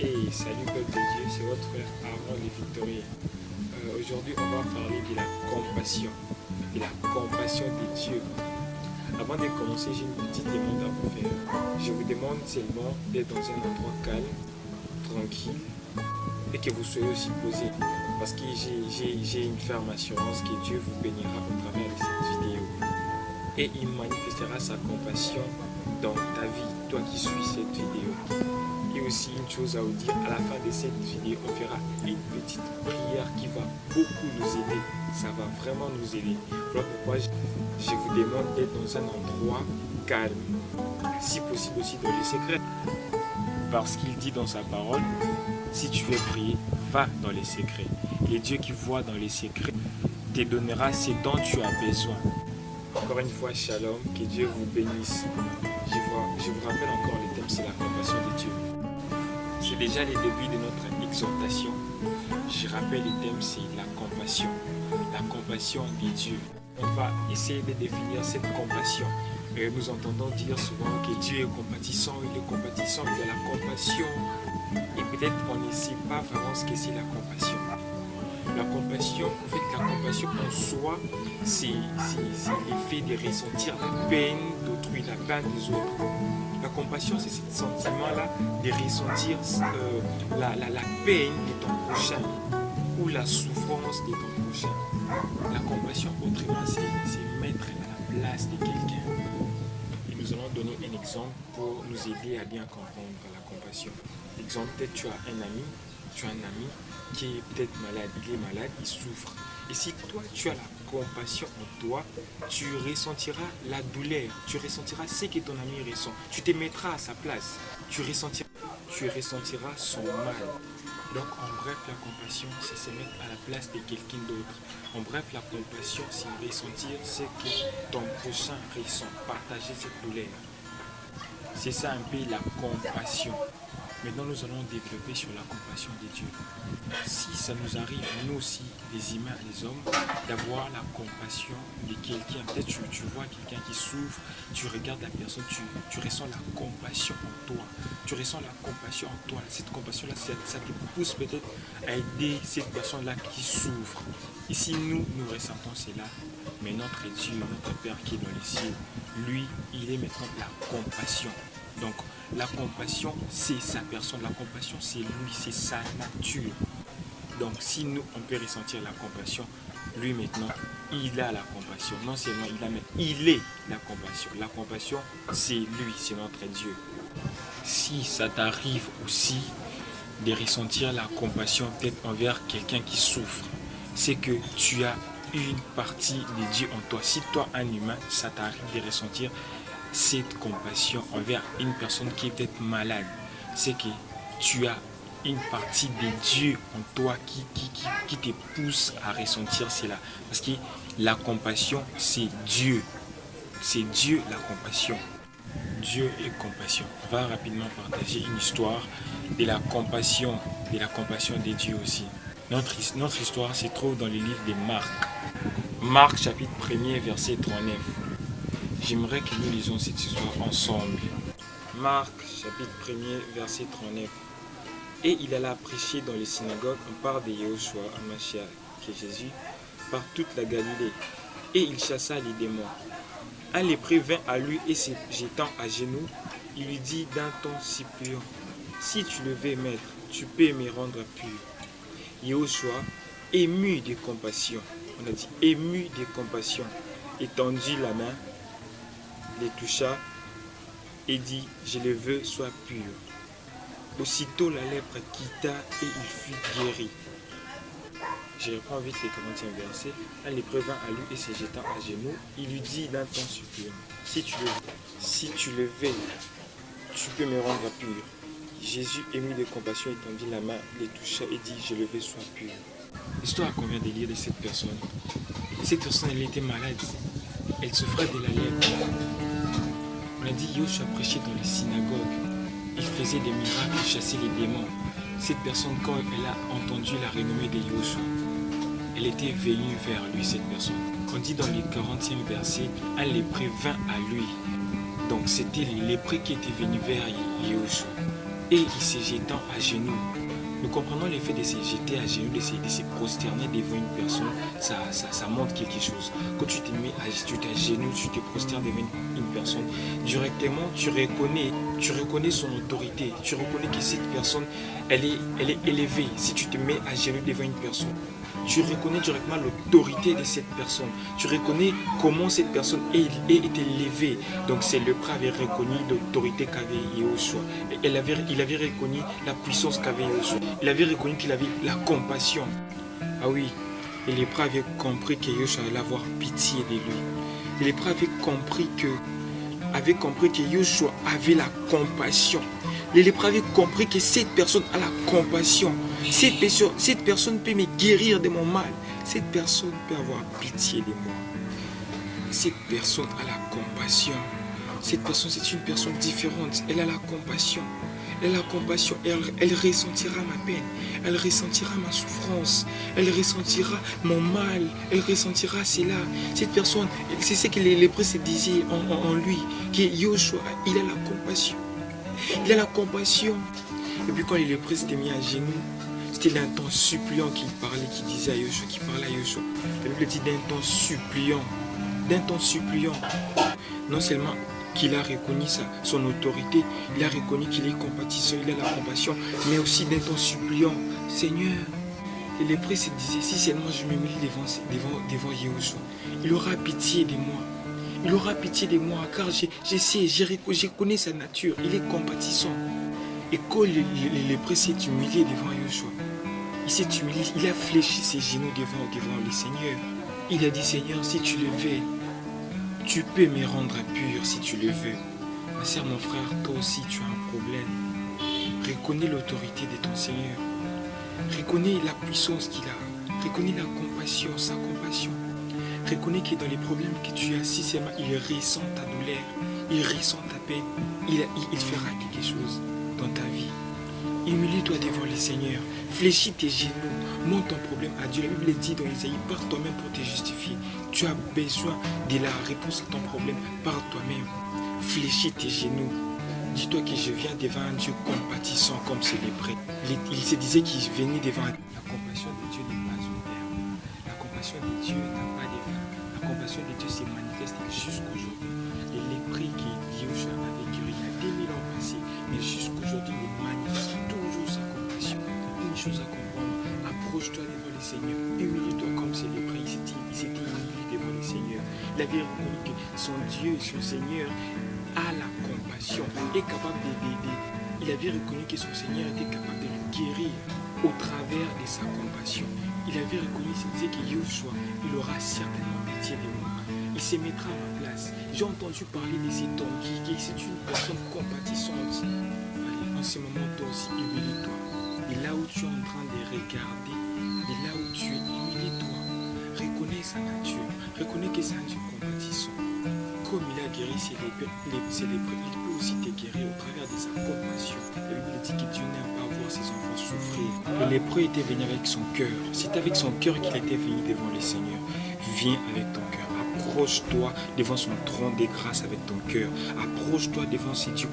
Hey, salut peuple de Dieu, c'est votre frère Aaron les Victorieux. Aujourd'hui, on va parler de la compassion de Dieu. Avant de commencer, j'ai une petite demande à vous faire. Je vous demande seulement d'être dans un endroit calme, tranquille, et que vous soyez aussi posé. Parce que j'ai une ferme assurance que Dieu vous bénira au travers de cette vidéo. Et il manifestera sa compassion dans ta vie, toi qui suis cette vidéo. Et aussi une chose à vous dire, à la fin de cette vidéo, on fera une petite prière qui va beaucoup nous aider. Ça va vraiment nous aider. Voilà pourquoi je vous demande d'être dans un endroit calme, si possible aussi dans les secrets. Parce qu'il dit dans sa parole, si tu veux prier, va dans les secrets. Et Dieu qui voit dans les secrets te donnera ce dont tu as besoin. Encore une fois, shalom, que Dieu vous bénisse. Je vous rappelle encore le thème, c'est la compassion de Dieu. C'est déjà le début de notre exhortation. Je rappelle le thème, c'est la compassion de Dieu. On va essayer de définir cette compassion. Et nous entendons dire souvent que Dieu est compatissant, il est compatissant, il y a la compassion. Et peut-être on ne sait pas vraiment ce que c'est la compassion. La compassion, en fait, la compassion en soi, c'est l'effet de ressentir la peine d'autrui, la peine des autres. La compassion, c'est ce sentiment-là de ressentir la peine de ton prochain ou la souffrance de ton prochain. La compassion, autrement, c'est mettre à la place de quelqu'un. Et nous allons donner un exemple pour nous aider à bien comprendre la compassion. Exemple, peut-être tu as un ami qui est peut-être malade, il souffre. Et si toi tu as la compassion en toi, tu ressentiras la douleur, tu ressentiras ce que ton ami ressent. Tu te mettras à sa place, tu ressentiras son mal. Donc en bref, la compassion, c'est se mettre à la place de quelqu'un d'autre. En bref, la compassion, c'est ressentir ce que ton prochain ressent, partager cette douleur. C'est ça un peu la compassion. Maintenant, nous allons développer sur la compassion de Dieu. Si ça nous arrive, nous aussi, les humains, les hommes, d'avoir la compassion de quelqu'un, peut-être tu vois quelqu'un qui souffre, tu regardes la personne, tu ressens la compassion en toi. Tu ressens la compassion en toi. Cette compassion-là, ça te pousse peut-être à aider cette personne-là qui souffre. Et si nous ressentons cela, mais notre Dieu, notre Père qui est dans les cieux, lui, il est maintenant la compassion. Donc, la compassion, c'est sa personne. La compassion, c'est lui, c'est sa nature. Donc, si nous, on peut ressentir la compassion, lui maintenant, il a la compassion. Non seulement il a, mais il est la compassion. La compassion, c'est lui, c'est notre Dieu. Si ça t'arrive aussi de ressentir la compassion peut-être envers quelqu'un qui souffre, c'est que tu as une partie de Dieu en toi. Si toi, un humain, ça t'arrive de ressentir cette compassion envers une personne qui est peut-être malade, c'est que tu as une partie de Dieu en toi qui te pousse à ressentir cela. Parce que la compassion, c'est Dieu. C'est Dieu la compassion. Dieu est compassion. On va rapidement partager une histoire de la compassion de Dieu aussi. Notre histoire se trouve dans le livre de Marc. Marc chapitre 1er verset 39. J'aimerais que nous lisions cette histoire ensemble. Marc, chapitre 1er, verset 39. Et il alla prêcher dans les synagogues en part de Yahushua, Mashiach, qui est Jésus, par toute la Galilée. Et il chassa les démons. Un lépreux vint à lui et se jetant à genoux, il lui dit d'un ton si pur, si tu le veux, maître, tu peux me rendre pur. Yahushua, ému de compassion, on a dit ému de compassion, étendit la main, les toucha et dit, je le veux, sois pur. Aussitôt la lèpre quitta et il fut guéri. Je reprends vite les 40e versets. Un lépreux vint à lui et se jetant à genoux, il lui dit d'un ton suppliant, si tu le veux, tu peux me rendre pur. Jésus, ému de compassion, étendit la main, les toucha et dit, je le veux, sois pur. L'histoire qu'on vient de lire de cette personne, elle était malade. Elle souffrait de la lèpre. On a dit Yahushua prêchait dans les synagogues. Il faisait des miracles, il chassait les démons. Cette personne, quand elle a entendu la renommée de Yahushua, elle était venue vers lui, cette personne. On dit dans les 40e verset, un lépreux vint à lui. Donc c'était les lépreux qui étaient venus vers Yahushua. et il se jetant à genoux. Nous comprenons l'effet de se jeter à genoux, de se prosterner devant une personne, ça montre quelque chose. Quand tu te mets tu t'agenouilles, tu te prosternes devant une personne, directement tu reconnais son autorité, tu reconnais que cette personne, elle est élevée. Si tu te mets à genoux devant une personne, tu reconnais directement l'autorité de cette personne. Tu reconnais comment cette personne est élevée. Donc c'est le lépreux avait reconnu l'autorité qu'avait Yahushua. Il avait reconnu la puissance qu'avait Yahushua. Il avait reconnu qu'il avait la compassion. Ah oui, et le lépreux avait compris que Yahushua allait avoir pitié de lui. Le lépreux avait compris que Yahushua avait la compassion. Les lépreux avaient compris que cette personne a la compassion. Cette personne peut me guérir de mon mal. Cette personne peut avoir pitié de moi. Cette personne a la compassion. Cette personne, c'est une personne différente. Elle a la compassion. Elle a la compassion. Elle ressentira ma peine. Elle ressentira ma souffrance. Elle ressentira mon mal. Elle ressentira cela. Cette personne, c'est ce que les lépreux se disaient en lui. Que Yahushua, il a la compassion. Il a la compassion. Et puis quand les lépreux s'étaient mis à genoux, c'était d'un ton suppliant qu'il parlait, qui disait à Yahushua, qui parlait à Yahushua. La Bible dit d'un ton suppliant. D'un ton suppliant. Non seulement qu'il a reconnu son autorité, il a reconnu qu'il est compatissant, il a la compassion, mais aussi d'un ton suppliant. Seigneur, les lépreux se disaient, si seulement je me mets devant Yahushua, il aura pitié de moi. Il aura pitié de moi, car je connais sa nature, il est compatissant. Et quand les lépreux s'est humilié devant Yahushua, il s'est humilié, il a fléchi ses genoux devant le Seigneur. Il a dit, Seigneur, si tu le veux, tu peux me rendre pur si tu le veux. Ma sœur, mon frère, toi aussi tu as un problème. Reconnais l'autorité de ton Seigneur. Reconnais la puissance qu'il a. Reconnais la compassion, sa compassion. Reconnais que dans les problèmes que tu as, si seulement il ressent ta douleur, il ressent ta peine, il fera quelque chose dans ta vie. Humilie-toi devant le Seigneur. Fléchis tes genoux. Montre ton problème à Dieu. La Bible dit dans Isaïe, par toi-même pour te justifier. Tu as besoin de la réponse à ton problème par toi-même. Fléchis tes genoux. Dis-toi que je viens devant un Dieu compatissant comme ce lépreux. Il se disait qu'il venait devant un... La compassion de Dieu n'est pas une terme. La compassion de Dieu n'a pas de fin. La compassion de Dieu se manifeste jusqu'aujourd'hui. Les lépreux qui Yahushua avait guéri il y a 2000 ans passés, mais jusqu'aujourd'hui, il manifeste toujours sa compassion. Une chose à comprendre, approche-toi devant le Seigneur, humilie-toi comme ces lépreux, il s'était humilié devant le Seigneur. Il avait reconnu que son Dieu, son Seigneur, a la compassion, est capable il avait reconnu que son Seigneur était capable de le guérir au travers de sa compassion. Il avait reconnu, il disait que Yahushua, il aura certainement pitié de moi. Il se mettra à ma place. J'ai entendu parler de cet homme qui c'est une personne compatissante. Allez, en ce moment, toi aussi, humilie-toi. Et là où tu es en train de regarder, et là où tu es, humilie-toi. Reconnais sa nature. Reconnais que c'est un Dieu compatissant. Comme il a guéri ses lépreux, il peut aussi te guérir au travers de sa compassion. La Bible dit que Dieu n'aime pas voir ses enfants souffrir. Le lépreux était venu avec son cœur. C'est avec son cœur qu'il était venu devant le Seigneur. Viens avec ton cœur. Approche-toi devant son trône de grâce avec ton cœur. Approche-toi devant ces dieux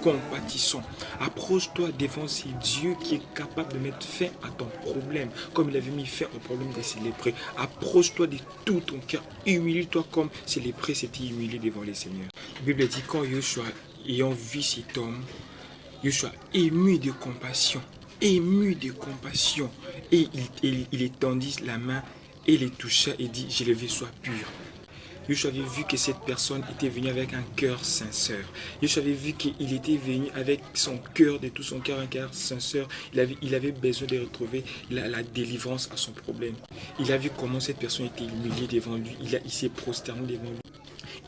compatissants. Approche-toi devant ces dieux qui est capable de mettre fin à ton problème, comme il avait mis fin au problème de ces lépreux. Approche-toi de tout ton cœur. Humilie-toi comme ces lépreux s'étaient humiliés devant le Seigneur. La Bible dit quand Yahushua ayant vu cet homme, Yahushua ému de compassion, et il étendit la main et les toucha et dit, je le veux, sois pur. Yahushua avait vu que cette personne était venue avec un cœur sincère. Yahushua avait vu qu'il était venu avec son cœur, de tout son cœur, un cœur sincère. Il avait besoin de retrouver la délivrance à son problème. Il a vu comment cette personne était humiliée devant lui. Il s'est prosterné devant lui.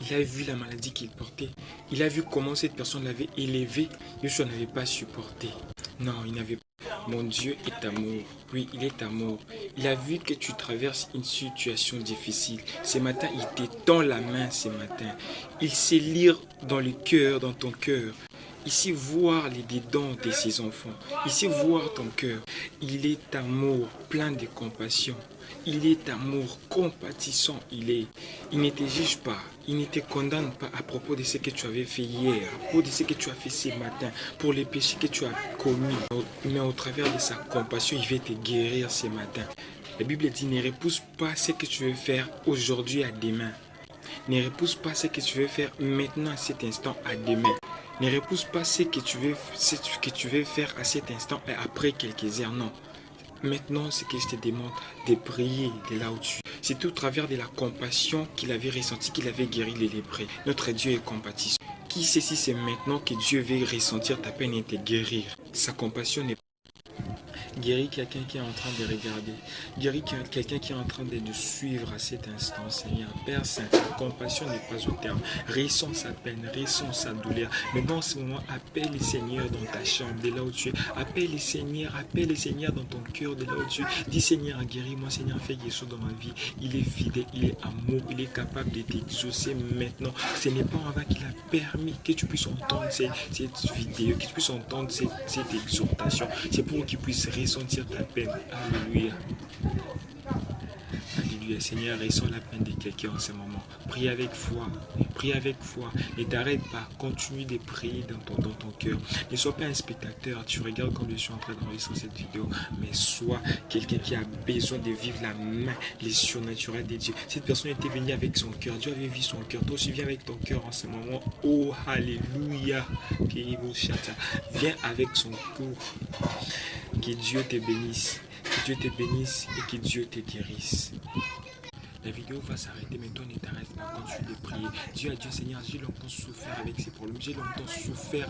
Il a vu la maladie qu'il portait. Il a vu comment cette personne l'avait élevé. Yahushua n'avait pas supporté. Non, il n'avait pas. Mon Dieu est amour. Oui, il est amour. Il a vu que tu traverses une situation difficile. Ce matin, il t'étend la main ce matin. Il sait lire dans le cœur, dans ton cœur. Ici, voir les dédans de ses enfants. Ici, voir ton cœur. Il est amour, plein de compassion. Il est amour, compatissant. Il ne te juge pas. Il ne te condamne pas à propos de ce que tu avais fait hier, à propos de ce que tu as fait ce matin, pour les péchés que tu as commis. Mais au travers de sa compassion, il va te guérir ce matin. La Bible dit, ne repousse pas ce que tu veux faire aujourd'hui à demain. Ne repousse pas ce que tu veux faire maintenant à cet instant à demain. Ne repousse pas ce que tu veux faire à cet instant et après quelques heures. Non. Maintenant, ce que je te demande, de prier de là où tu es. C'est au travers de la compassion qu'il avait ressenti, qu'il avait guéri les lépreux. Notre Dieu est compatissant. Qui sait si c'est maintenant que Dieu veut ressentir ta peine et te guérir? Sa compassion n'est pas... Guéris quelqu'un qui est en train de regarder. Guéris quelqu'un qui est en train de suivre à cet instant, Seigneur. Père Saint, ta compassion n'est pas au terme. Ressens sa peine, ressens sa douleur. Mais dans ce moment, appelle le Seigneur dans ta chambre, de là où tu es. Appelle le Seigneur dans ton cœur, de là où tu es. Dis Seigneur, guéris-moi, Seigneur, fais quelque chose dans ma vie. Il est fidèle, il est amour, il est capable de t'exaucer maintenant. Ce n'est pas avant qu'il a permis que tu puisses entendre cette vidéo, que tu puisses entendre cette exhortation. C'est pour qu'il puisse ressentir ta peine. Alléluia. Alléluia. Seigneur, ressens la peine de quelqu'un en ce moment. Prie avec foi. Prie avec foi. Et t'arrête pas. Continue de prier dans ton cœur. Ne sois pas un spectateur. Tu regardes comme je suis en train d'enregistrer cette vidéo. Mais sois quelqu'un qui a besoin de vivre la main, les surnaturels de Dieu. Cette personne était venue avec son cœur. Dieu avait vu son cœur. Toi aussi, viens avec ton cœur en ce moment. Oh, alléluia. Viens avec son cœur. Que Dieu te bénisse. Que Dieu te bénisse et que Dieu te guérisse. La vidéo va s'arrêter, mais toi ne t'arrête pas, continue de prier. Dieu à Dieu, Seigneur, j'ai longtemps souffert avec ces problèmes. J'ai longtemps souffert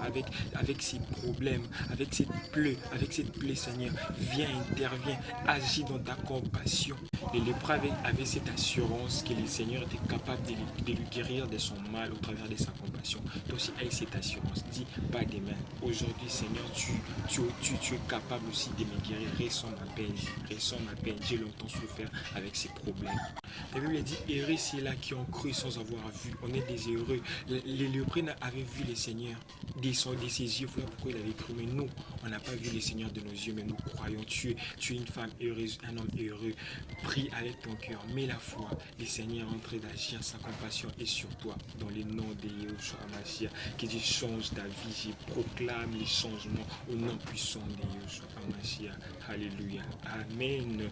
avec ces problèmes, avec cette plaie, Seigneur. Viens, interviens, agis dans ta compassion. Et le lépreux avait cette assurance que le Seigneur était capable de lui guérir de son mal au travers de sa compassion. Toi aussi, aie cette assurance. Dis, pas des mains. Aujourd'hui, Seigneur, tu es capable aussi de me guérir. Ressens ma peine. J'ai longtemps souffert avec ces problèmes. La Bible dit, heureux ceux-là qui ont cru sans avoir vu. On est des heureux. Les lépreux avaient vu le Seigneur de ses yeux. Voilà pourquoi il avait cru. Mais nous, on n'a pas vu le Seigneur de nos yeux, mais nous croyons. Tu es une femme heureuse, un homme heureux. Prie avec ton cœur. Mets la foi. Le Seigneur est en train d'agir. Sa compassion est sur toi. Dans le nom de Yeshua Mashiach. Que Dieu change ta vie. Je proclame les changements au nom puissant de Yeshua Mashiach. Alléluia. Amen.